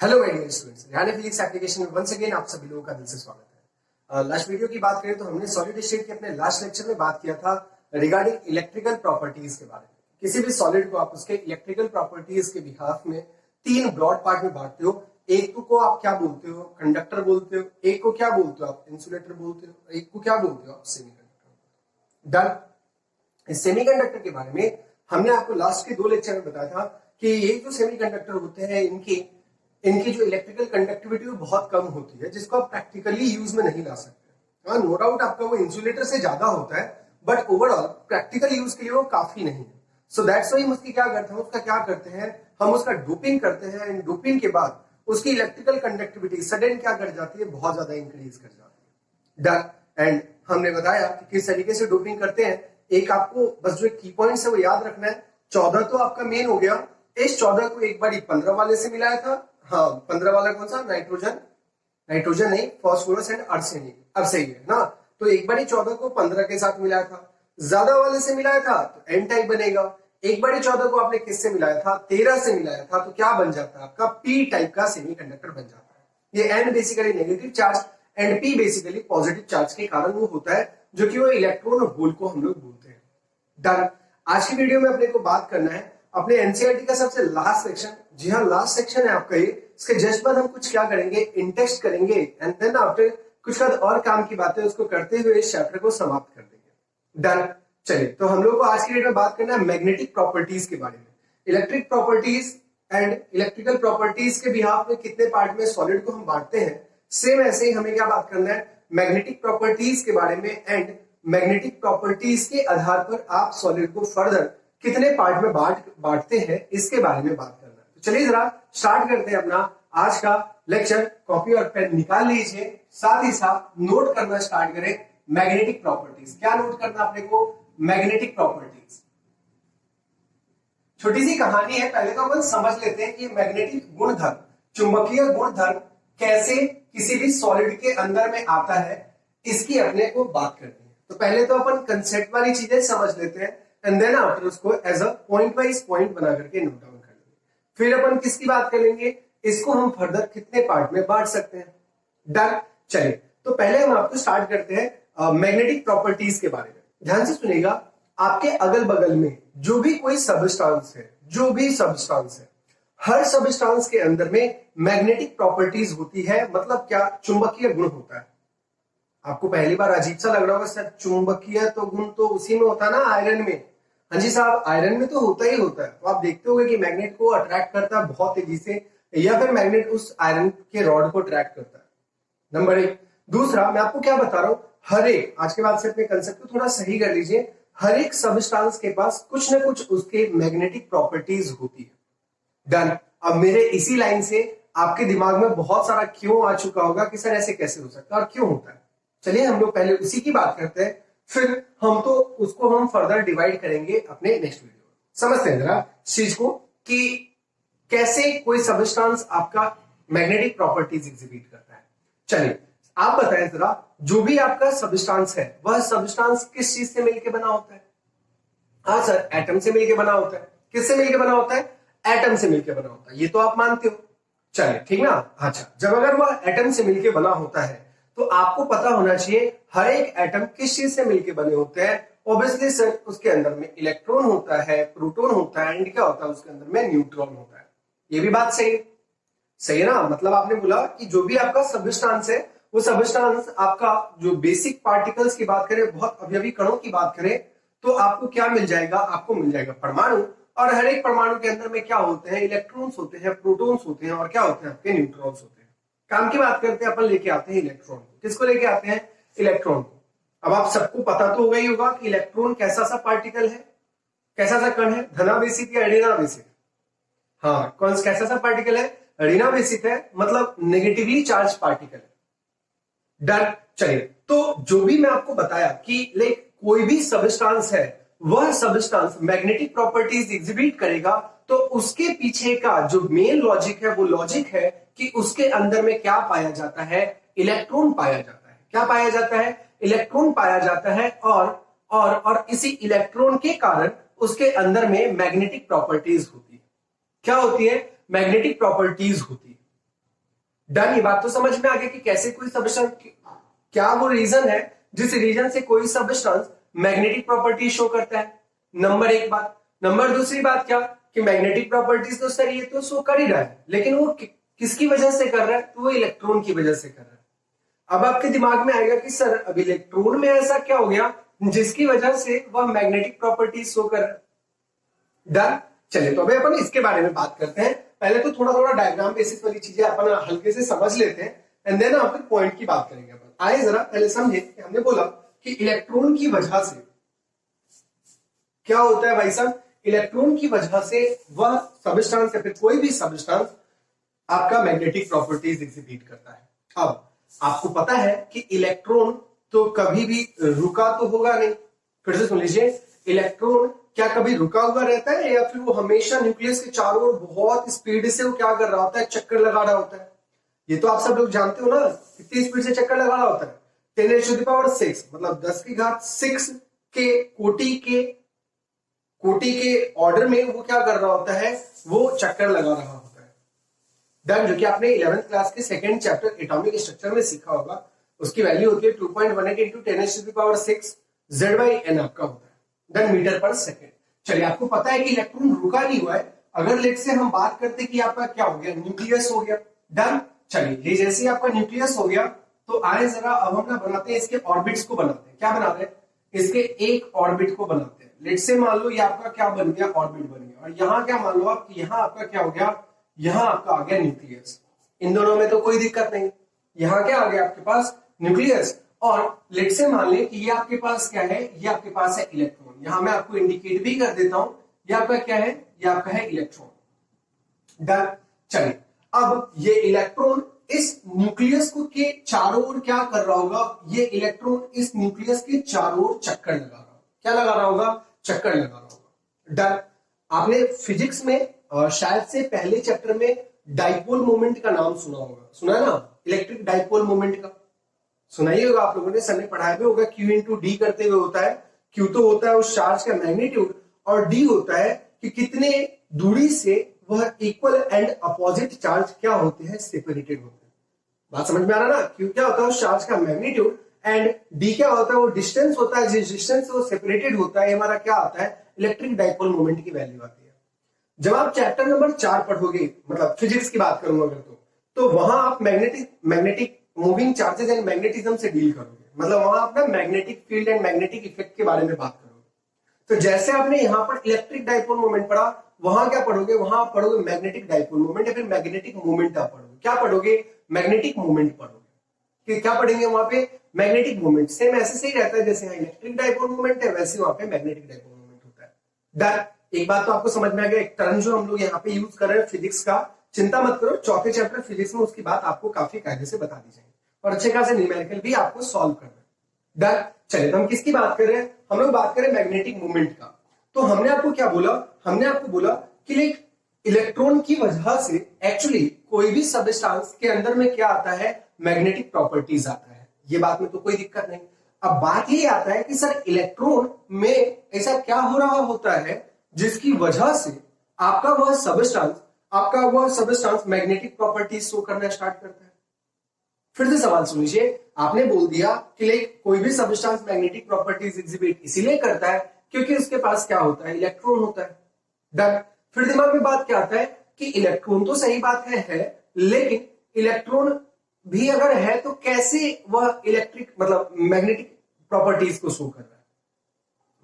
Hello my dear students, Rehan physics application में once again आप सभी लोगों का दिल से स्वागत है। लास्ट वीडियो की बात करें तो हमने सॉलिड स्टेट के अपने लास्ट लेक्चर में बात किया था रिगार्डिंग इलेक्ट्रिकल प्रॉपर्टीज के बारे में। किसी भी सॉलिड को आप उसके इलेक्ट्रिकल प्रॉपर्टीज के बिहाफ में तीन ब्रॉड पार्ट में बांटते हो। एक को आप क्या बोलते हो? कंडक्टर बोलते हो। एक को क्या बोलते हो आप? इंसुलेटर बोलते हो। एक को क्या बोलते हो आप? सेमीकंडक्टर। डन। इस सेमीकंडक्टर के बारे में हमने आपको लास्ट के दो लेक्चर में बताया था कि ये जो सेमीकंडक्टर होते हैं इनकी जो इलेक्ट्रिकल कंडक्टिविटी वो बहुत कम होती है, जिसको आप प्रैक्टिकली यूज में नहीं ला सकते। हाँ, नो डाउट आपका वो इंसुलेटर से ज्यादा होता है, बट ओवरऑल प्रैक्टिकल यूज के लिए वो काफी नहीं है। सो दैट्स वाई हम उसकी क्या करते हैं, हम उसका डोपिंग करते हैं। एंड डोपिंग के बाद उसकी इलेक्ट्रिकल कंडक्टिविटी सडन क्या कर जाती है, बहुत ज्यादा इंक्रीज कर जाती है। डन। एंड हमने बताया कि किस तरीके से डोपिंग करते हैं। एक आपको बस जो की पॉइंट है वो याद रखना है। 14 तो आपका मेन हो गया। इस 14 को एक बार 15 वाले से मिलाया था। हाँ, 15 वाला कौन सा? नाइट्रोजन नहीं, फास्फोरस एंड आर्सेनिक। अब सही है ना। तो एक बार 14 को 15 के साथ मिलाया था। ज्यादा वाले से मिलाया था तो एन टाइप बनेगा। एक बार 14 को आपने किससे मिलाया था? 13 से मिलाया था, तो क्या बन जाता है आपका? पी टाइप का सेमीकंडक्टर बन जाता है। ये N basically negative charge and P basically positive charge के कारण वो होता है, जो कि वो इलेक्ट्रॉन और होल को हम लोग बोलते हैं। डन। आज की वीडियो में अपने को बात करना है अपने एनसीईआरटी का सबसे लास्ट सेक्शन। जी हाँ, लास्ट सेक्शन है आपका ये। इसके जस्ट बाद हम कुछ क्या करेंगे, इंटेक्स्ट करेंगे एंड देन आफ्टर कुछ और काम की बातें उसको करते हुए इस चैप्टर को समाप्त कर देंगे। डन। चलिए, तो हम लोग को आज की डेट में बात करना है मैग्नेटिक प्रॉपर्टीज के बारे में। Electric properties and electrical properties के बिहाफ में कितने पार्ट में सॉलिड को हम बांटते हैं, सेम ऐसे ही हमें क्या बात करना है, मैग्नेटिक प्रॉपर्टीज के बारे में। एंड मैग्नेटिक प्रॉपर्टीज के आधार पर आप सॉलिड को फर्दर कितने पार्ट में बांटते हैं, इसके बारे में बात करना है। तो चलिए जरा स्टार्ट करते हैं अपना आज का लेक्चर। कॉपी और पेन निकाल लीजिए, साथ ही साथ नोट करना स्टार्ट करें मैग्नेटिक प्रॉपर्टीज। क्या नोट करना अपने को? Magnetic properties. छोटी सी कहानी है, पहले तो अपन समझ लेते हैं कि मैग्नेटिक गुणधर्म, चुंबकीय गुणधर्म कैसे किसी भी सॉलिड के अंदर में आता है, इसकी अपने को बात करनी है। तो पहले तो अपन कंसेप्ट वाली चीजें समझ लेते हैं एंड देन आफ्टर उसको as a point wise point बना करके नोट डाउन कर लेंगे। फिर अपन किसकी बात करेंगे, इसको हम फर्दर कितने पार्ट में बांट सकते हैं। डन। चलिए, तो पहले हम आपको स्टार्ट करते हैं मैग्नेटिक प्रॉपर्टीज के बारे में। ध्यान से सुनिएगा, आपके अगल बगल में जो भी कोई सबस्टांस है, हर सबस्टांस के अंदर में मैग्नेटिक प्रॉपर्टीज होती है। मतलब क्या? चुंबकीय गुण होता है। आपको पहली बार अजीब सा लग रहा होगा, सर चुंबकीय तो गुण तो उसी में होता है ना, आयरन में। हाँ जी साहब, आयरन में तो होता ही होता है। तो आप देखते होंगे कि मैग्नेट को अट्रैक्ट करता है बहुत तेजी से, या फिर मैग्नेट उस आयरन के रॉड को अट्रैक्ट करता है। नंबर एक। दूसरा, मैं आपको क्या बता रहा हूं, हर एक, आज के बाद से अपने कंसेप्ट को थोड़ा सही कर लीजिए, हर एक सबस्टांस के पास कुछ ना कुछ उसके मैग्नेटिक प्रॉपर्टीज होती है। डन। अब मेरे इसी लाइन से आपके दिमाग में बहुत सारा क्यों आ चुका होगा कि सर ऐसे कैसे हो सकता है और क्यों होता है। चलिए हम लोग पहले उसी की बात करते हैं, फिर हम फर्दर डिवाइड करेंगे अपने नेक्स्ट वीडियो में। समझते हैं जरा इस चीज को कि कैसे कोई सबस्टांस आपका मैग्नेटिक प्रॉपर्टीज एग्जिबिट करता है। चलिए आप बताएं जरा, जो भी आपका सबस्टांस है वह सबस्टांस किस चीज से मिलकर बना होता है? हाँ सर, एटम से मिलकर बना होता है। किससे मिलकर बना होता है? एटम से मिलकर बना होता है। ये तो आप मानते हो। चलिए ठीक ना। अच्छा, जब अगर वह एटम से मिलकर बना होता है तो आपको पता होना चाहिए हर एक एटम किस चीज से मिलकर बने होते हैं। ऑब्वियसली सर, उसके अंदर में इलेक्ट्रॉन होता है, प्रोटॉन होता है एंड क्या होता है उसके अंदर में? न्यूट्रॉन होता है। ये भी बात सही है ना। मतलब आपने बोला कि जो भी आपका सबस्टांस है, वो सबस्टांस आपका जो बेसिक पार्टिकल्स की बात करें, बहुत अवयवी कणों की बात करें, तो आपको क्या मिल जाएगा? आपको मिल जाएगा परमाणु। और हर एक परमाणु के अंदर में क्या होते हैं? इलेक्ट्रॉन्स होते हैं, प्रोटॉन्स होते हैं और क्या होते हैं? आपके न्यूट्रॉन्स होते हैं। काम की बात करते हैं, अपन लेके आते हैं इलेक्ट्रॉन को। किसको लेके आते हैं? इलेक्ट्रॉन को। अब आप सबको पता तो होगा ही होगा कि इलेक्ट्रॉन कैसा सा पार्टिकल है, कैसा सा कण है, धनावेशित या ऋणावेशित? हाँ, कौन कैसा सा पार्टिकल है? ऋणावेशित है, मतलब नेगेटिवली चार्ज पार्टिकल है। डन। चलिए, तो जो भी मैं आपको बताया कि लाइक कोई भी सबस्टांस है, वह सबस्टांस मैग्नेटिक प्रॉपर्टीज एग्जिबिट करेगा, तो उसके पीछे का जो मेन लॉजिक है वो लॉजिक है कि उसके अंदर में क्या पाया जाता है? इलेक्ट्रॉन पाया जाता है। क्या पाया जाता है? इलेक्ट्रॉन पाया जाता है। और इसी इलेक्ट्रॉन के कारण उसके अंदर में मैग्नेटिक प्रॉपर्टीज होती है। क्या होती है? मैग्नेटिक प्रॉपर्टीज होती है। डन। ये बात तो समझ में आ गई कि कैसे कोई सब्सटेंस, क्या वो रीजन है जिस रीजन से कोई सब्सटेंस मैग्नेटिक प्रॉपर्टी शो करता है। नंबर एक बात। नंबर दूसरी बात क्या कि मैग्नेटिक प्रॉपर्टीज तो सर ये तो शो कर ही रहा है, लेकिन वो किसकी वजह से कर रहा है, तो वो इलेक्ट्रॉन की वजह से कर रहा है। अब आपके दिमाग में आएगा कि सर अब इलेक्ट्रॉन में ऐसा क्या हो गया जिसकी वजह से वह मैग्नेटिक प्रॉपर्टीज शो कर रहा है। डन। चलिए तो अभी अपन इसके बारे में बात करते हैं। पहले तो थोड़ा थोड़ा डायग्राम बेसिस वाली चीजें अपन हल्के से समझ लेते हैं एंड देन आप पॉइंट की बात करेंगे। अपन आए जरा पहले समझे कि हमने बोला कि इलेक्ट्रॉन की वजह से क्या होता है भाई साहब, इलेक्ट्रॉन की वजह से वह सबस्टेंस या फिर कोई भी सबस्टेंस आपका मैग्नेटिक प्रॉपर्टीज एग्जिबिट करता है। अब आपको पता है कि इलेक्ट्रॉन तो कभी भी रुका तो होगा नहीं। फिर से सुन लीजिए, इलेक्ट्रॉन क्या कभी रुका हुआ रहता है या फिर वो हमेशा न्यूक्लियस के चारों ओर बहुत स्पीड से वो क्या कर रहा होता है, चक्कर लगा रहा होता है। ये तो आप सब लोग जानते हो ना, कितनी स्पीड से चक्कर लगा रहा होता है। 10⁻⁶ मतलब 10⁶ के कोटि के ऑर्डर में वो क्या कर रहा होता है, वो चक्कर लगा रहा होता है। डन। जो कि आपने 11th क्लास के सेकंड चैप्टर एटॉमिक स्ट्रक्चर में सीखा होगा। उसकी वैल्यू होती है 2.18 इंटू 10⁻⁶ Z/n आपका होता है डन मीटर पर सेकेंड। चलिए आपको पता है कि इलेक्ट्रॉन रुका नहीं हुआ है। अगर लेट से हम बात करते कि आपका क्या हो गया, न्यूक्लियस हो गया। डन। चलिए ये जैसे ही आपका न्यूक्लियस हो गया तो आए जरा अब हम ना बनाते हैं इसके ऑर्बिट्स को बनाते हैं। क्या बनाते हैं, इसके एक ऑर्बिट को बनाते हैं। लेट से मान लो ये आपका क्या बन गया, ऑर्बिट बन गया। और यहाँ क्या मान लो आप कि यहाँ आपका क्या हो गया, यहाँ आपका आ गया न्यूक्लियस। इन दोनों में तो कोई दिक्कत नहीं। यहाँ क्या आ गया आपके पास, न्यूक्लियस। और लेट से मान ले कि ये आपके पास क्या है, ये आपके पास है इलेक्ट्रॉन। यहां मैं आपको इंडिकेट भी कर देता हूं, ये आपका क्या है, ये आपका है इलेक्ट्रॉन। डन। चलिए अब ये इलेक्ट्रॉन इस न्यूक्लियस को के चारों ओर क्या कर रहा होगा, ये इलेक्ट्रॉन इस न्यूक्लियस के चारों ओर चक्कर लगा रहा होगा। क्या लगा रहा होगा, चक्कर लगा रहा होगा। डन। आपने फिजिक्स में शायद से पहले चैप्टर में डाइपोल मोमेंट का नाम सुना होगा, सुना है ना, इलेक्ट्रिक डाइपोल मोमेंट का सुनाइए होगा आप लोगों ने, सर ने पढ़ाया भी होगा। Q इंटू डी करते हुए होता है। Q तो होता है उस चार्ज का मैग्नीट्यूड और D होता है कि कितने दूरी से वह इक्वल एंड अपोजिट चार्ज क्या होते हैं, सेपरेटेड होते हैं। बात समझ में आ रहा ना। Q क्या होता है उस चार्ज का मैग्नीट्यूड एंड D क्या होता है वो डिस्टेंस होता है, जिस डिस्टेंस से वो सेपरेटेड होता है। हमारा क्या आता है, इलेक्ट्रिक डाइपोल मोमेंट की वैल्यू आती है। जब आप चैप्टर नंबर 4 पढ़ोगे, मतलब फिजिक्स की बात करूंगा अगर तो वहां आप magnetic moving charges and magnetism से डील करोगे। मतलब वहां आप ना magnetic field and magnetic effect के बारे में बात करोगे। तो जैसे आपने यहाँ पर इलेक्ट्रिक डाइपोल मोमेंट पढ़ा, वहां क्या पढ़ोगे, वहां आप पढ़ोगे मैग्नेटिक डाइपोल मोमेंट या फिर मैग्नेटिक मोमेंट आप पढ़ोगे। क्या पढ़ोगे, मैग्नेटिक मोमेंट पढ़ोगे। क्या पढ़ेंगे वहां पे, मैग्नेटिक मोमेंट। सेम ऐसे से ही रहता है जैसे यहाँ इलेक्ट्रिक डाइपोल मोमेंट है, वैसे वहां पे मैग्नेटिक डाइपोल मोमेंट होता है। डन। एक बात तो आपको समझ में आ गया, एक टर्म जो हम लोग यहाँ पे यूज कर रहे हैं फिजिक्स का, चिंता मत करो, चौथे चैप्टर फिजिक्स में उसकी बात आपको काफी कायदे से बता दी जाएगी और अच्छे खासे न्यूमेरिकल भी आपको सॉल्व करना है। डन। चलिए तो हम किसकी बात कर रहे हैं, हम लोग बात करें मैग्नेटिक मूवमेंट का। तो हमने आपको क्या बोला, हमने आपको बोला कि लाइक इलेक्ट्रॉन की वजह से एक्चुअली कोई भी सबस्टेंस के अंदर में क्या आता है, मैग्नेटिक प्रॉपर्टीज आता है। ये बात में तो कोई दिक्कत नहीं। अब बात ये आता है कि सर इलेक्ट्रॉन में ऐसा क्या हो रहा होता है जिसकी वजह से आपका वह सबस्टेंस मैग्नेटिक प्रॉपर्टीज शो करना स्टार्ट करता है। फिर से सवाल सुन लीजिए, आपने बोल दिया कि लाइक कोई भी सबस्टेंस मैग्नेटिक प्रॉपर्टीज एग्जिबिट इसीलिए करता है क्योंकि उसके पास क्या होता है, इलेक्ट्रॉन होता है। डन। फिर दिमाग में बात क्या आता है कि इलेक्ट्रॉन तो सही बात है लेकिन इलेक्ट्रॉन भी अगर है तो कैसे वह इलेक्ट्रिक मतलब मैग्नेटिक प्रॉपर्टीज को शो कर रहा है।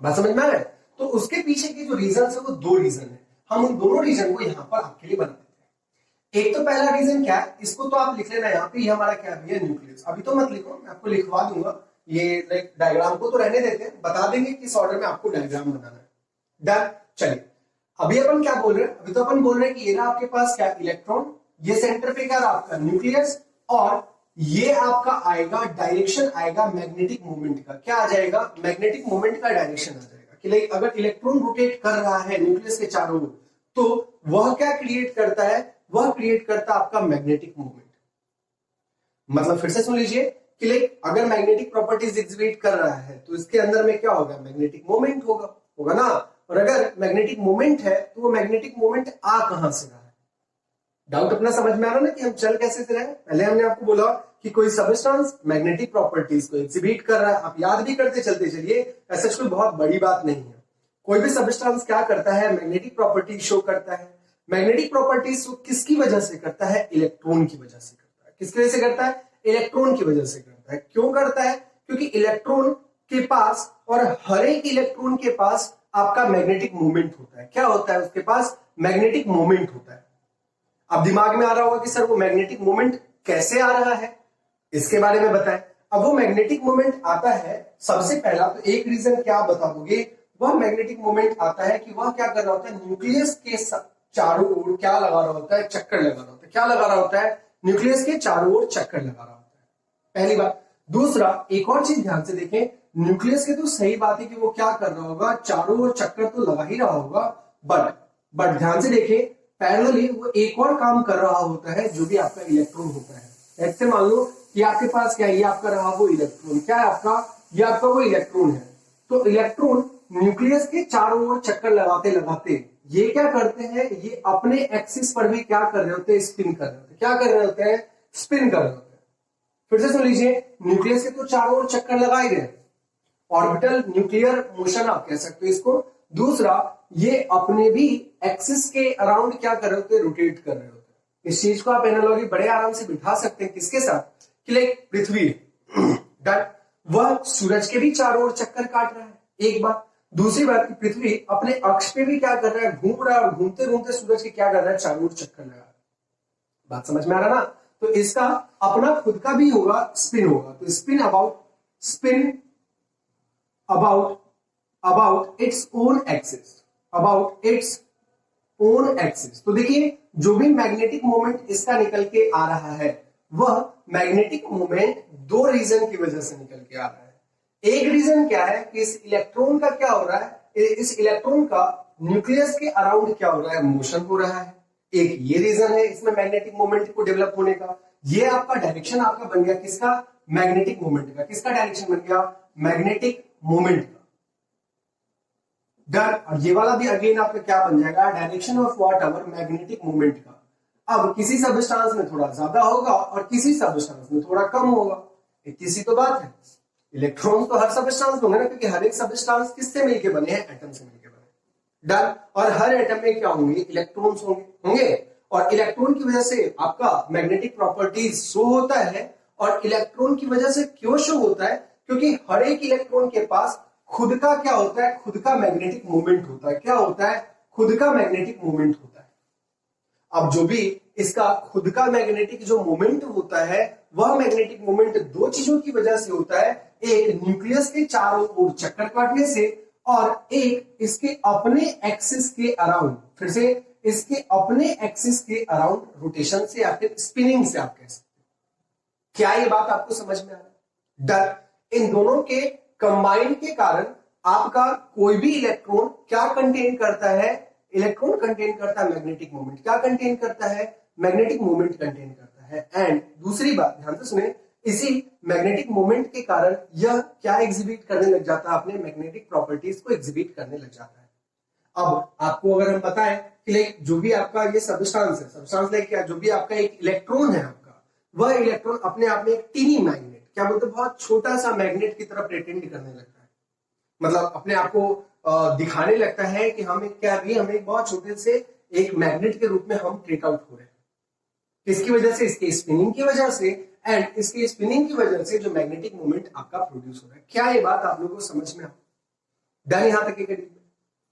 बात समझ में आ रहा है। तो उसके पीछे के जो रीजन है वो दो रीजन है। हम उन दोनों रीजन को यहां पर आपके लिए बना देते हैं। एक तो पहला रीजन क्या है, इसको तो आप लिख लेना यहाँ पे, ये हमारा क्या है, न्यूक्लियस। अभी तो मत लिखो, मैं आपको लिखवा दूंगा। ये लाइक डायग्राम को तो रहने देते हैं, बता देंगे किस ऑर्डर में आपको डायग्राम बनाना है। डन। चलिए अभी अपन क्या बोल रहे हैं, अभी तो अपन बोल रहे हैं कि ये ना आपके पास क्या, इलेक्ट्रॉन, ये सेंटर पे क्या आपका न्यूक्लियस, और ये आपका आएगा डायरेक्शन आएगा मैग्नेटिक मूवमेंट का। क्या आ जाएगा, मैग्नेटिक मूवमेंट का डायरेक्शन आ जाएगा कि लाइक अगर इलेक्ट्रॉन रोटेट कर रहा है न्यूक्लियस के चारों ओर तो वह क्या क्रिएट करता है, वह क्रिएट करता है आपका मैग्नेटिक मूवमेंट। मतलब फिर से सुन लीजिए कि लाइक अगर मैग्नेटिक प्रॉपर्टीज एग्जिबिट कर रहा है तो इसके अंदर में क्या होगा, मैग्नेटिक मूवमेंट होगा ना। और अगर मैग्नेटिक मूवमेंट है तो वो मैग्नेटिक मूवमेंट आ कहां से रहा है, डाउट अपना समझ में आ रहा ना कि हम चल कैसे रहे। पहले हमने आपको बोला कि कोई सबस्टेंस मैग्नेटिक प्रॉपर्टीज को एग्जिबिट कर रहा है, आप याद भी करते चलते चलिए, ऐसा कोई बहुत बड़ी बात नहीं है। कोई भी सबस्टेंस क्या करता है, मैग्नेटिक प्रॉपर्टी शो करता है। मैग्नेटिक प्रॉपर्टीज किसकी वजह से करता है, इलेक्ट्रॉन की वजह से करता है। किसकी वजह से करता है, इलेक्ट्रॉन की वजह से करता है। क्यों करता है, क्योंकि इलेक्ट्रॉन के पास और हर एक इलेक्ट्रॉन के पास आपका मैग्नेटिक मोमेंट होता है। क्या होता है, उसके पास मैग्नेटिक मोमेंट होता है। अब दिमाग में आ रहा होगा कि सर वो मैग्नेटिक मोमेंट कैसे आ रहा है, इसके बारे में बताएं। अब वो मैग्नेटिक मोमेंट आता है, सबसे पहला तो एक रीजन क्या बता दोगे, वह मैग्नेटिक मोमेंट आता है कि वह क्या कर रहा होता है, न्यूक्लियस के चारों ओर क्या लगा रहा होता है, चक्कर लगा रहा होता है। क्या लगा रहा होता है, न्यूक्लियस के चारों ओर चक्कर लगा रहा होता है, पहली बात। दूसरा, एक और चीज ध्यान से देखें, न्यूक्लियस के तो सही बात है कि वो क्या कर रहा होगा, चारों ओर चक्कर तो लगा ही रहा होगा, बट ध्यान से देखें, पैरेलली वो एक और काम कर रहा होता है जो भी आपका इलेक्ट्रॉन होता है। ऐसे मान लो कि आपके पास क्या है, ये आपका रहा वो इलेक्ट्रॉन, क्या है आपका, ये आपका वो इलेक्ट्रॉन है। तो इलेक्ट्रॉन न्यूक्लियस के चारों ओर चक्कर लगाते लगाते ये क्या करते हैं, ये अपने एक्सिस पर भी क्या कर रहे होते हैं, स्पिन कर रहे होते हैं। क्या कर रहे होते हैं, स्पिन कर रहे होते हैं। फिर से सुन लीजिए, न्यूक्लियस के तो चारों ओर चक्कर लगाए गए, ऑर्बिटल न्यूक्लियर मोशन आप कह सकते हो इसको। दूसरा, ये अपने भी एक्सिस के अराउंड क्या कर रहे होते हैं, रोटेट कर रहे होते हैं। इस चीज को आप एनालॉजी बड़े आराम से बिठा सकते हैं, किसके साथ, कि लाइक पृथ्वी दैट वह सूरज के भी चारों ओर चक्कर काट रहा है, एक बात। दूसरी बात कि पृथ्वी अपने अक्ष पे भी क्या कर रहा है, घूम रहा है, और घूमते घूमते सूरज के क्या कर रहा है, चारों ओर चक्कर लगा रहा है। बात समझ में आ रहा ना। तो इसका अपना खुद का भी होगा, स्पिन होगा। तो spin about its own axis, तो देखिए जो भी मैग्नेटिक मोमेंट इसका निकल के आ रहा है, वह मैग्नेटिक मोमेंट दो रीजन की वजह से निकल के आ रहा है। एक रीजन क्या है कि इस इलेक्ट्रॉन का क्या हो रहा है, इस इलेक्ट्रॉन का न्यूक्लियस के अराउंड क्या हो रहा है, मोशन हो रहा है। एक ये रीजन है इसमें मैग्नेटिक मोमेंट को डेवलप होने का। ये आपका डायरेक्शन आपका बन गया किसका, मैग्नेटिक मोमेंट का। किसका डायरेक्शन बन गया, मैग्नेटिक मोमेंट का। डन। और ये वाला भी अगेन आपका क्या बन जाएगा, direction of what ever magnetic moment का। अब किसी सबस्टेंस में थोड़ा ज्यादा होगा और किसी सबस्टेंस में थोड़ा कम होगा, इतनी सी तो बात है। इलेक्ट्रॉन तो हर सबस्टेंस होंगे ना, क्योंकि हर एक सबस्टेंस किससे मिलके बने हैं, एटम से मिलके बने। डन। और हर एटम में क्या होंगे, इलेक्ट्रॉन्स होंगे और इलेक्ट्रॉन की वजह से आपका मैग्नेटिक प्रॉपर्टीज शो होता है। और इलेक्ट्रॉन की वजह से क्यों शो होता है, क्योंकि हर एक इलेक्ट्रॉन के पास खुद का क्या होता है, खुद का मैग्नेटिक मोमेंट होता है। क्या होता है, खुद का मैग्नेटिक मोमेंट होता है। अब जो भी इसका खुद का मैग्नेटिक जो मोमेंट होता है, वह मैग्नेटिक मोमेंट दो चीजों की वजह से होता है, एक न्यूक्लियस के चारों ओर चक्कर काटने से, और एक इसके अपने एक्सिस के अराउंड, फिर से इसके अपने एक्सिस के अराउंड रोटेशन से या फिर स्पिनिंग से आप कह सकते हैं। क्या ये बात आपको समझ में आ रहा है, डर। इन दोनों के कंबाइन के कारण आपका कोई भी इलेक्ट्रॉन क्या कंटेन करता है, इलेक्ट्रॉन कंटेन करता है मैग्नेटिक मोमेंट। क्या कंटेन करता है, मैग्नेटिक मोमेंट कंटेन करता है। एंड दूसरी बात ध्यान से सुने, इसी मैग्नेटिक मोमेंट के कारण यह क्या एग्जिबिट करने लग जाता है, अपने मैग्नेटिक प्रॉपर्टीज को एग्जिबिट करने लग जाता है। अब आपको अगर हम बताएं कि लाइक जो भी आपका ये सबस्टेंस है, सबस्टेंस लाइक क्या, जो भी आपका एक इलेक्ट्रॉन है आपका, वह इलेक्ट्रॉन अपने आप में एक टीनी मैग्नेट, क्या बोलते हैं, बहुत छोटा सा मैग्नेट की तरह प्रेटेंड करने लगता है। मतलब अपने आप को दिखाने लगता है कि हम क्या भी, हम एक बहुत छोटे से एक मैग्नेट के रूप में हम ट्रेट आउट हो रहे हैं। किसकी वजह से, इसके स्पिनिंग की वजह से। एंड इसके स्पिनिंग की वजह से जो मैग्नेटिक मोमेंट आपका प्रोड्यूस हो रहा है। क्या ये बात आप लोगों को समझ में आ, डन यहां तक के करीब में,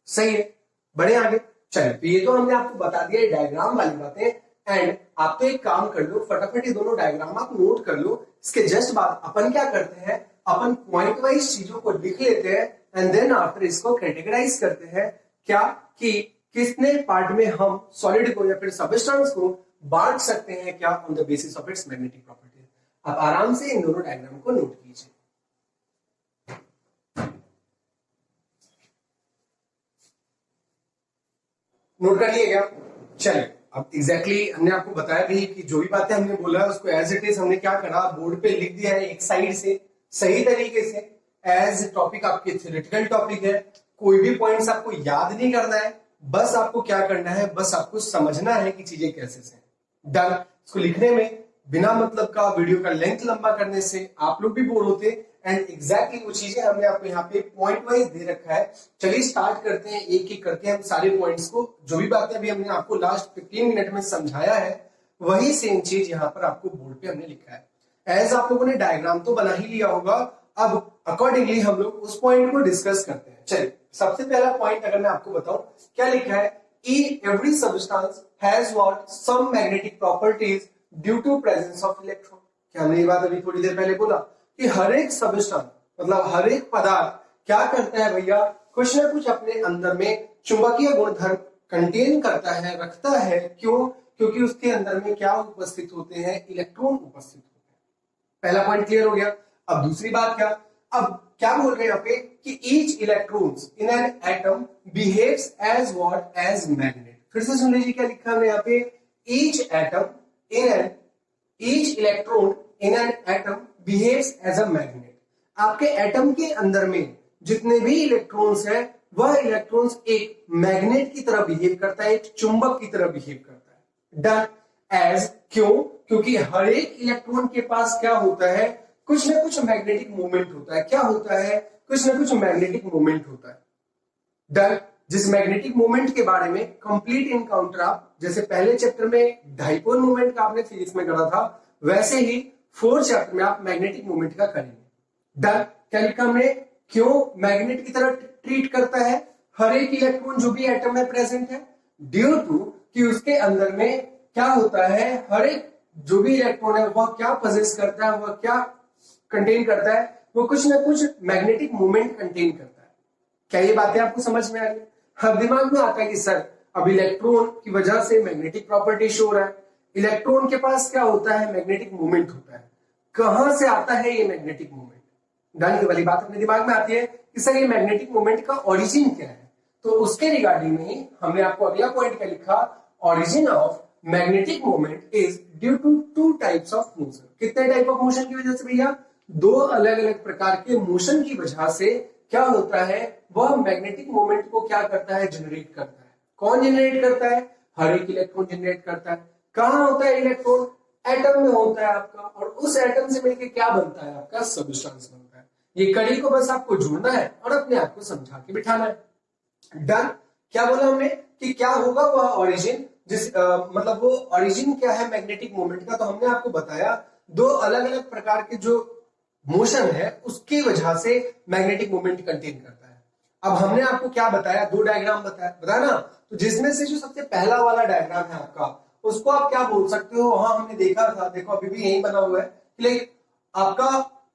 सही है। बड़े आगे चलिए, तो ये तो हमने आपको बता दिया डायग्राम वाली बातें। एंड आप तो एक काम कर लो, फटाफट ये दोनों डायग्राम आप नोट कर लो। इसके जस्ट बाद अपन क्या करते हैं, अपन पॉइंट वाइज चीजों को लिख लेते हैं एंड देन आफ्टर इसको कैटेगराइज करते हैं। क्या कि किसने पार्ट में हम सॉलिड को या फिर सबस्टेंस को बांट सकते हैं, क्या on the basis of its magnetic property. आप आराम से इन दोनों डायग्राम को नोट कीजिए। नोट कर लिए क्या, चलिए। अब एग्जैक्टली हमने आपको बताया भी कि जो भी बातें हमने बोला है उसको एज इट इज हमने क्या करा, बोर्ड पे लिख दिया है एक साइड से सही तरीके से। एज टॉपिक आपके थ्योरेटिकल टॉपिक है, कोई भी पॉइंट्स आपको याद नहीं करना है, बस आपको क्या करना है, बस आपको समझना है कि चीजें कैसे से। डन। इसको लिखने में बिना मतलब का वीडियो का लेंथ लंबा करने से आप लोग भी बोर होते एंड एग्जैक्टली वो चीजें हमने आपको यहाँ पे पॉइंट वाइज दे रखा है। चलिए स्टार्ट करते हैं, एक एक करके हम सारे पॉइंट्स को, जो भी बातें अभी हमने आपको लास्ट 15 मिनट में समझाया है वही सेम चीज यहाँ पर आपको बोर्ड पे हमने लिखा है। एज आप लोगों ने डायग्राम तो बना ही लिया होगा, अब अकॉर्डिंगली हम लोग उस पॉइंट को डिस्कस करते हैं। चलिए सबसे पहला पॉइंट अगर मैं आपको बताऊं क्या लिखा है, every substance has what some magnetic properties due to presence of electron। क्या हमने ये बात अभी थोड़ी देर पहले बोला कि हर एक सबस्टेंस मतलब हर एक पदार्थ क्या करता है भैया, कुछ ना कुछ अपने अंदर में चुंबकीय गुणधर्म कंटेन करता है, रखता है। क्यों? क्योंकि उसके अंदर में क्या उपस्थित होते हैं, इलेक्ट्रॉन उपस्थित होते हैं। पहला पॉइंट क्लियर हो गया। अब दूसरी बात क्या, अब क्या बोल रहे हैं यहाँ पे कि each electrons in an atom behaves as what, as magnet. फिर से सुन लीजिए क्या लिखा है यहाँ पे, each electron in an atom behaves as a magnet. आपके एटम के अंदर में जितने भी इलेक्ट्रॉन्स हैं वह इलेक्ट्रॉन्स एक मैग्नेट की तरह बिहेव करता है, एक चुंबक की तरह बिहेव करता है। डन। एज क्यों? क्योंकि हर एक इलेक्ट्रॉन के पास क्या होता है, कुछ ना कुछ मैग्नेटिक मूवमेंट होता है। क्या होता है? कुछ ना कुछ मैग्नेटिक मूवमेंट होता है। डन। जिस मैग्नेटिक मूवमेंट के बारे में कंप्लीट इनकाउंटर आप जैसे पहले चैप्टर में डाइपोल मूवमेंट का आपने फिजिक्स में करा था, वैसे ही 4th चैप्टर में आप मैग्नेटिक मूवमेंट का करेंगे। डन। क्या लिखा हमने, क्यों मैग्नेट की तरह ट्रीट करता है हर एक इलेक्ट्रॉन जो भी एटम में प्रेजेंट है, ड्यू टू कि उसके अंदर में क्या होता है, हर एक जो भी इलेक्ट्रॉन है वह क्या पोजेस करता है, वह क्या कंटेन करता है, वो कुछ ना कुछ मैग्नेटिक मूवमेंट कंटेन करता है। क्या ये बातें आपको समझ में आ रही है? हर दिमाग में आता है कि सर अब इलेक्ट्रॉन की वजह से मैग्नेटिक प्रॉपर्टी शो हो रहा है, इलेक्ट्रॉन के पास क्या होता है, मैग्नेटिक मूवमेंट होता है। कहां से आता है ये मैग्नेटिक मूवमेंट? डालने वाली बात अपने दिमाग में आती है कि सर ये मैग्नेटिक मूवमेंट का ओरिजिन क्या है। तो उसके रिगार्डिंग में हमने आपको अगला पॉइंट क्या लिखा, origin of magnetic movement is due to 2 types of motion. कितने टाइप ऑफ मोशन की वजह से भैया? 2 अलग अलग प्रकार के मोशन की वजह से क्या होता है, वह मैग्नेटिक मोमेंट को क्या करता है, जनरेट करता है। कौन जनरेट करता है? हर एक इलेक्ट्रॉन जनरेट करता है। कहां होता है इलेक्ट्रॉन? एटम में होता है आपका, और उस एटम से मिलकर क्या बनता है आपका, सबस्टेंस बनता है। ये कड़ी को बस आपको जोड़ना है और अपने आप को समझा के बिठाना है। डन। क्या बोला हमने कि क्या होगा वह ओरिजिन, जिस मतलब वो ओरिजिन क्या है मैग्नेटिक मोमेंट का, तो हमने आपको बताया 2 अलग अलग प्रकार के जो मोशन है उसकी वजह से मैग्नेटिक मोमेंट कंटेन करता है। अब हमने आपको क्या बताया, 2 डायग्राम बताया ना, तो जिसमें से जो सबसे पहला वाला डायग्राम है आपका, उसको आप क्या बोल सकते हो, वहां हमने देखा था, देखो अभी भी यही बना हुआ है, लाइक आपका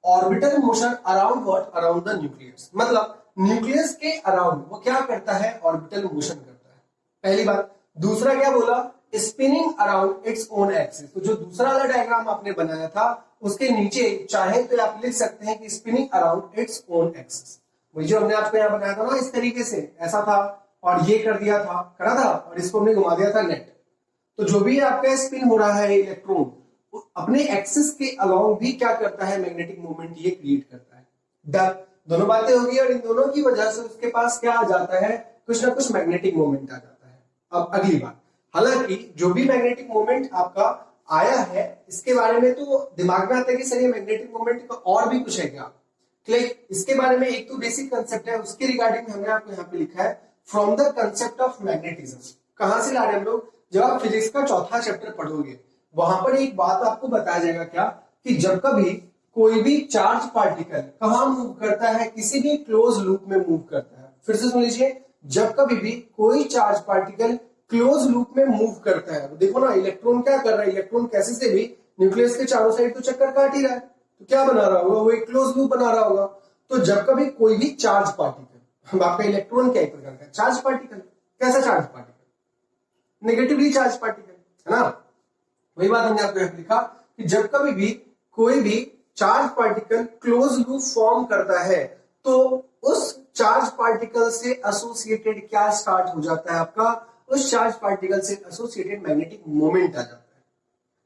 orbital motion around what, around the nucleus. मतलब न्यूक्लियस के अराउंड वो क्या करता है, ऑर्बिटल मोशन करता है। पहली बात। दूसरा क्या बोला, spinning around its own axis. तो जो दूसरा वाला डायग्राम आपने बनाया था उसके नीचे चाहे तो आप लिख सकते हैं कि spinning around its own axis. वही जो हमने आपको यहाँ बनाया था ना, इस तरीके से ऐसा था और ये कर दिया था, करा था, और इसको हमने घुमा दिया था नेट। तो जो भी आपका स्पिन हो रहा है इलेक्ट्रॉन, अपने एक्सिस के अलोंग भी क्या करता है, मैग्नेटिक मूवमेंट ये क्रिएट करता है। डन। दोनों बातें होगी और इन दोनों की वजह से उसके पास क्या आ जाता है, कुछ ना कुछ मैग्नेटिक मूवमेंट आ जाता है। अब अगली बात, हालांकि जो भी मैग्नेटिक मूवमेंट आपका आया है इसके बारे में तो दिमाग में आता है कि सर ये मैग्नेटिक मूवमेंट का और भी कुछ है क्या, क्लिक। इसके बारे में एक तो बेसिक कंसेप्ट है, उसके रिगार्डिंग हमने आपको यहाँ पे लिखा है from the concept of magnetism. कहां से ला रहे हैं हम लोग, जब आप फिजिक्स का 4था चैप्टर पढ़ोगे वहां पर एक बात आपको बताया जाएगा क्या, कि जब कभी कोई भी चार्ज पार्टिकल कहां मूव करता है, किसी भी क्लोज लूप में मूव करता है। फिर से सुन लीजिए, जब कभी भी कोई चार्ज पार्टिकल क्लोज लूप में मूव करता है, तो देखो ना इलेक्ट्रॉन क्या कर रहा है, इलेक्ट्रॉन कैसे से भी न्यूक्लियस के चारों साइड तो चक्कर काट ही रहा है, तो क्या बना रहा होगा, वो एक क्लोज लूप बना रहा होगा। तो जब कभी कोई भी चार्ज पार्टिकल, आपका इलेक्ट्रॉन क्या एक प्रकार का चार्ज पार्टिकल, कैसा charge particle, negatively charge particle है ना। वही बात हमने आपको लिखा कि जब कभी भी कोई भी charge particle close loop form करता है तो उस चार्ज पार्टिकल से एसोसिएटेड क्या स्टार्ट हो जाता है आपका, उस चार्ज पार्टिकल से एसोसिएटेड मैग्नेटिक मोमेंट आ जाता है,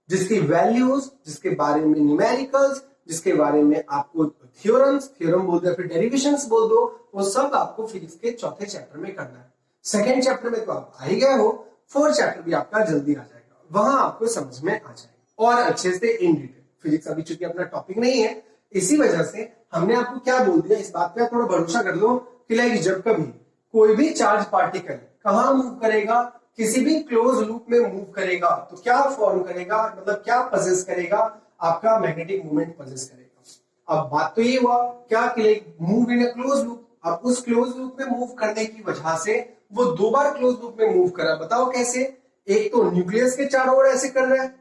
जिसकी वैल्यूज, जिसके बारे में न्यूमेरिकल्स, जिसके बारे में आपको थ्योरम बोल दो, फिर डेरिवेशंस बोल दो, वो सब आपको फिजिक्स के 4थे चैप्टर में करना है। 2nd चैप्टर में तो आप आ ही गए हो, 4th चैप्टर भी आपका जल्दी आ जाएगा। वहां आपको समझ में आ जाएगा और अच्छे से इन डिटेल। फिजिक्स अभी चूंकि अपना टॉपिक नहीं है, इसी वजह से हमने आपको क्या बोल दिया, इस बात पे आप थोड़ा भरोसा कर लो कि लाइक जब कभी कोई भी चार्ज पार्टिकल कहां मूव करेगा, किसी भी क्लोज लूप में मूव करेगा, तो क्या फॉर्म करेगा, मतलब क्या पजेस करेगा, आपका मैग्नेटिक मोमेंट पजेस करेगा। अब बात तो ये हुआ क्या कि move in A close loop. अब उस क्लोज लूप में मूव करने की वजह से वो दो बार क्लोज लूप में मूव करा। बताओ कैसे? एक तो न्यूक्लियस के चारों ओर ऐसे कर रहा है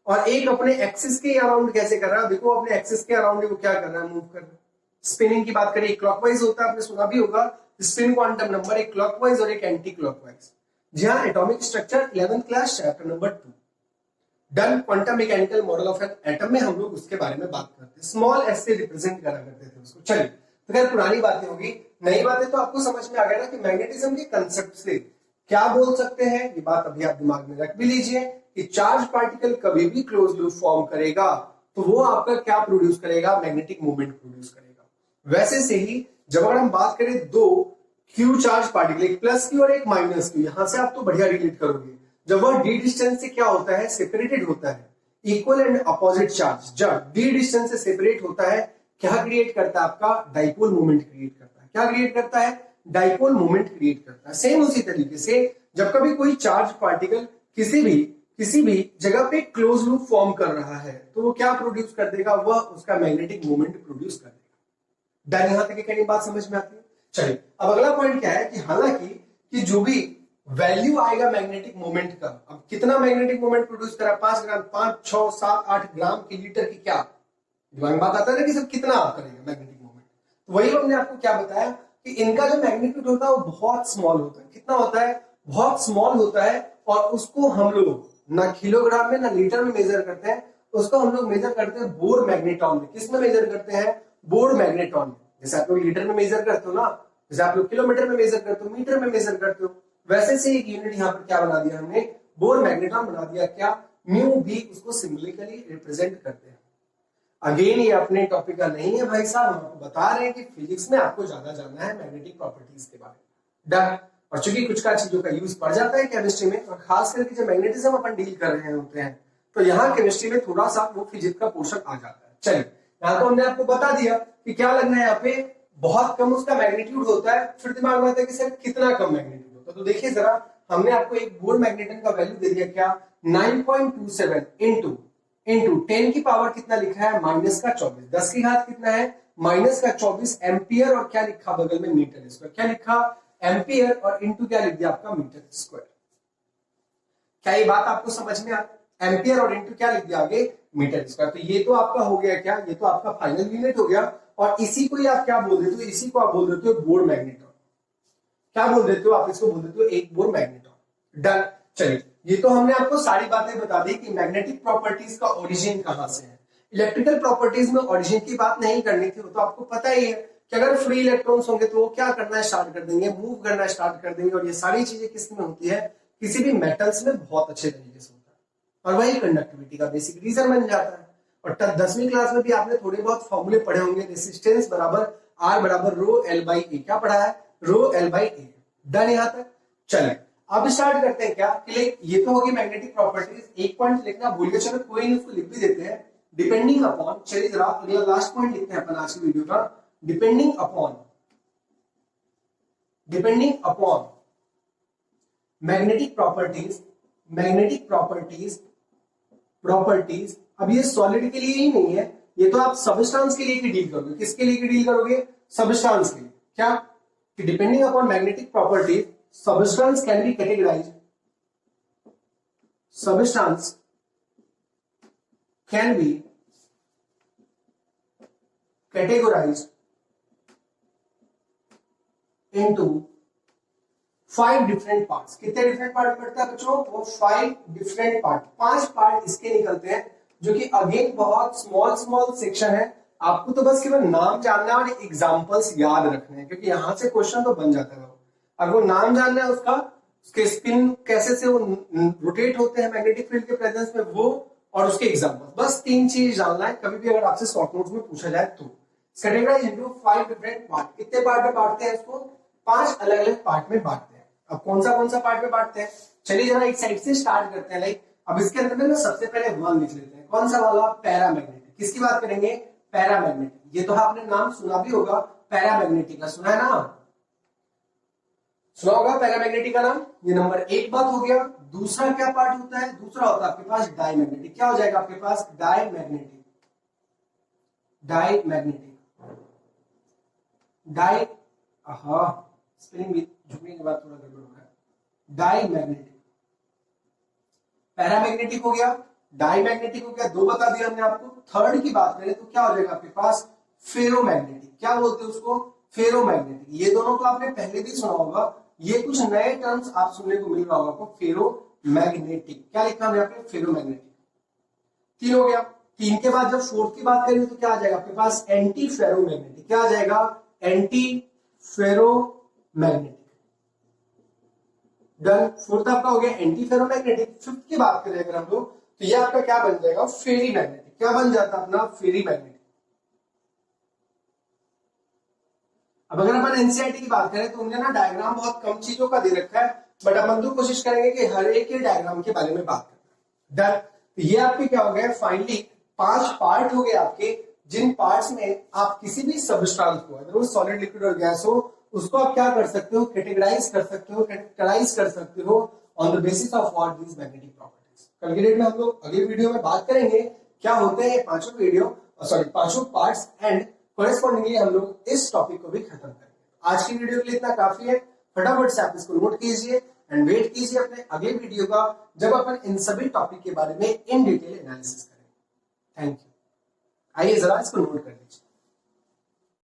और एक अपने एक्सिस के अराउंड कैसे कर रहा है। देखो अपने एक्सिस के अराउंड वो क्या कर रहा है, मूव कर रहा है। स्पिनिंग की बात करें, क्लॉकवाइज होता है, आपने सुना भी होगा स्पिन क्वांटम नंबर, एक क्लॉकवाइज और एक एंटी क्लॉकवाइज। जी हाँ, atomic structure 11th class chapter number 2 done quantum mechanical model of an atom में हम लोग उसके बारे में बात करते हैं। स्मॉल एस से रिप्रेजेंट करा करते थे उसको। चलिए, तो खैर पुरानी बातें होगी, नई बातें तो आपको समझ में आ गया ना कि मैग्नेटिज्म के कंसेप्ट से क्या बोल सकते हैं। ये बात अभी आप दिमाग में रख भी लीजिए कि चार्ज पार्टिकल कभी भी क्लोज लूप फॉर्म करेगा तो वो आपका क्या प्रोड्यूस करेगा, मैग्नेटिक मोमेंट प्रोड्यूस करेगा। वैसे से ही जब अगर हम बात करें दो क्यू चार्ज पार्टिकल, एक प्लस क्यू और एक माइनस क्यू, यहां से आप तो बढ़िया रिलेट करोगे। जब वह डी डिस्टेंस से क्या होता है, सेपरेटेड होता है, इक्वल एंड अपोजिट चार्ज जब डी डिस्टेंस से सेपरेट होता है, क्या क्रिएट करता है, आपका डाइपोल मोमेंट क्रिएट करता है। क्या क्रिएट करता है, डाइपोल मोमेंट क्रिएट करता है। सेम उसी तरीके से जब कभी कोई चार्ज पार्टिकल किसी भी जगह पे क्लोज लूप फॉर्म कर रहा है तो वो क्या प्रोड्यूस कर देगा, वह उसका मैग्नेटिक मोमेंट प्रोड्यूस कर देगा। डन, यहां तक कहीं बात समझ में आती है। चलिए, अब अगला पॉइंट क्या है कि हालांकि कि जो भी वैल्यू आएगा मैग्नेटिक मोमेंट का, अब कितना मैग्नेटिक मोमेंट प्रोड्यूस करा, 5 ग्राम, 5, 6, 7, 8 ग्राम की लीटर की, क्या दिमाग में बात आता है ना कि सब कितना करेगा मैग्नेटिक मोमेंट। तो वही हमने आपको क्या बताया कि इनका जो मैग्नीट्यूड होता है वो बहुत स्मॉल होता है। कितना होता है, बहुत स्मॉल होता है। और उसको हम लोग ना किलोग्राम में ना लीटर में मेजर करते हैं, उसको हम लोग मेजर करते हैं बोर मैग्नेटॉन में। किस में मेजर करते हैं, बोर मैग्नेटॉन में। जैसे आप लोग लीटर में मेजर करते हो ना, जैसे आप लोग किलोमीटर में मेजर करते हो, मीटर में मेजर करते हो, वैसे से एक यूनिट यहाँ पर क्या बना दिया हमने, बोर मैग्नेटॉन बना दिया। क्या, म्यू भी उसको सिंबॉलिकली रिप्रेजेंट करते हैं। अगेन ये अपने टॉपिक का नहीं है भाई साहब, हम आपको बता रहे हैं कि फिजिक्स में आपको ज्यादा जानना है मैग्नेटिक प्रॉपर्टीज के बारे में। डन। और चूंकि कुछ का चीजों का यूज पड़ जाता है केमिस्ट्री में, और खास करके जब मैग्नेटिज्म अपन डील कर रहे होते हैं तो यहाँ केमिस्ट्री में थोड़ा सा वो फिजिक्स का पोर्शन आ जाता है। चलिए, यहाँ तो हमने आपको बता दिया कि क्या लगना है, यहाँ पे बहुत कम उसका मैग्नीट्यूड होता है। फिर दिमाग में आता है कि सर कितना कम मैग्नीट्यूड होता है। तो देखिए जरा, हमने आपको एक बोर मैग्नेटन का वैल्यू दे दिया, क्या 9.27 इंटू 10 की पावर कितना लिखा है, माइनस का 24, 10 की घात कितना है, माइनस का 24 एम्पियर, और क्या लिखा बगल में, मीटर स्क्वायर। क्या लिखा, एम्पियर, और इंटू क्या लिख दिया आपका, मीटर स्क्वायर। क्या ये बात आपको समझ में आ, एम्पियर और इंटू क्या लिख दिया आगे, मीटर स्क्वायर। तो ये तो आपका हो गया क्या, ये तो आपका फाइनल यूनिट हो गया। और इसी को ही आप क्या बोल देते हो, इसी को आप बोल देते हो बोर मैग्नेटॉन। क्या बोल देते हो आप, इसको बोल देते हो एक बोर मैग्नेटॉन। डन। चलिए, ये तो हमने आपको सारी बातें बता दी कि मैग्नेटिक प्रॉपर्टीज का ओरिजिन कहां से है। इलेक्ट्रिकल प्रॉपर्टीज में ओरिजिन की बात नहीं करनी थी, वो तो आपको पता ही है कि अगर फ्री इलेक्ट्रॉन्स होंगे तो वो क्या करना स्टार्ट कर देंगे, मूव करना स्टार्ट कर देंगे। और ये सारी चीजें किस में होती है, किसी भी मेटल्स में बहुत अच्छे तरीके से होता है, और वही कंडक्टिविटी का बेसिक रीजन बन जाता है। और 10वीं क्लास में भी आपने थोड़े बहुत फॉर्मूले पढ़े होंगे, रेसिस्टेंस बराबर आर बराबर रो एल बाई ए। क्या पढ़ा है, rho L by A. Done यहां तक। चलिए, अब स्टार्ट करते हैं क्या कि ये तो होगी मैग्नेटिक प्रॉपर्टीज। एक पॉइंट लिखना भूल गए, चलो कोई नहीं, उसको लिख भी देते हैं, डिपेंडिंग अपॉन। चलिए जरा अगला लास्ट पॉइंट लिखते हैं अपन आज की वीडियो का, डिपेंडिंग अपॉन मैग्नेटिक प्रॉपर्टीज। अब ये सॉलिड के लिए ही नहीं है, ये तो आप सबस्टेंस के लिए की डील करोगे। किसके लिए की डील करोगे, सबस्टेंस के लिए। क्या कि depending upon magnetic properties substance can be categorized into 5 different parts। कितने डिफरेंट पार्ट पड़ता है बच्चों, वो 5 डिफरेंट पार्ट, 5 पार्ट इसके निकलते हैं, जो कि अगेन बहुत स्मॉल सेक्शन है। आपको तो बस केवल नाम जानना है और एग्जांपल्स याद रखने हैं, क्योंकि यहां से क्वेश्चन तो बन जाता है। अगर वो नाम जानना है उसका, उसके स्पिन कैसे से वो रोटेट होते हैं मैग्नेटिक फील्ड के प्रेजेंस में, वो और उसके एग्जांपल, बस 3 चीज जानना है। कभी भी अगर आपसे शॉर्ट नोट्स में पूछा जाए तो कैटेगराइज इनटू 5 डिफरेंट पार्ट। कितने पार्ट में बांटते हैं इसको, 5 अलग अलग पार्ट में बांटते हैं। अब कौन सा पार्ट में बांटते हैं, चलिए जरा एक साइड से स्टार्ट करते हैं। लाइक अब इसके अंदर में ना सबसे पहले वन लिख लेते हैं, कौन सा वाला, पैरामैग्नेटिक। किसकी बात करेंगे, पैरामैग्नेटिक। ये तो आपने नाम सुना भी होगा पैरामैग्नेटिक का, सुना है ना, सुना होगा पैरामैग्नेटिक का नाम। ये नंबर एक बात हो गया। दूसरा क्या पार्ट होता है, दूसरा होता है आपके पास डायमैग्नेटिक। क्या हो जाएगा आपके पास, डायमैग्नेटिक, डायमैग्नेटिक, डाई, हाँ स्पेलिंग भी झुकने के बाद थोड़ा गड़बड़ हो रहा है, डायमैग्नेटिक। पैरामैग्नेटिक हो गया, डायमैग्नेटिक हो गया, दो बता दिया हमने आपको। थर्ड की बात करें तो क्या हो जाएगा आपके पास, फेरोमैग्नेटिक। क्या बोलते हैं उसको, फेरोमैग्नेटिक। ये दोनों को आपने पहले भी सुना होगा, ये कुछ नए टर्म्स आप सुनने को मिल रहा होगा आपको, फेरोमैग्नेटिक। क्या लिखा हमने यहाँ पे, फेरोमैग्नेटिक। तीन हो गया। तीन के बाद जब फोर्थ की बात करेंगे तो क्या आ जाएगा आपके पास, एंटी फेरोमैग्नेटिक। क्या आ जाएगा, एंटी फेरोमैग्नेटिक। डन, फोर्थ आपका हो गया एंटी फेरोमैग्नेटिक। फिफ्थ की बात करें अगर हम लोग तो ये आपका क्या बन जाएगा, फेरी मैग्नेटिक। क्या बन जाता है अपना, फेरी मैग्नेटिक। अब अगर अपन एनसीईआरटी की बात करें तो उन्होंने ना डायग्राम बहुत कम चीजों का दे रखा है, बट अपन तो कोशिश करेंगे कि हर एक के डायग्राम के बारे में बात करना। डन, तो ये आपके क्या हो गए, फाइनली 5 पार्ट हो गए आपके, जिन पार्ट्स में आप किसी भी सबस्टेंस को, अगर वो सॉलिड, लिक्विड और गैस हो, उसको आप क्या कर सकते हो, कैटेगराइज कर सकते हो, कैटेगराइज कर सकते हो on the basis of what these magnetic properties. कल के डेट में हम लोग अगले वीडियो में बात करेंगे क्या होते हैं पांचों पार्ट्स, एंड कॉरेस्पॉन्डिंगली हम लोग इस टॉपिक को भी खत्म करेंगे। आज की वीडियो के लिए इतना काफी है। फटाफट से आप इसको नोट कीजिए एंड वेट कीजिए अपने अगले वीडियो का, जब अपन इन सभी टॉपिक के बारे में इन डिटेल एनालिसिस करेंगे। Thank you. आइए जरा इसको नोट कर लीजिए।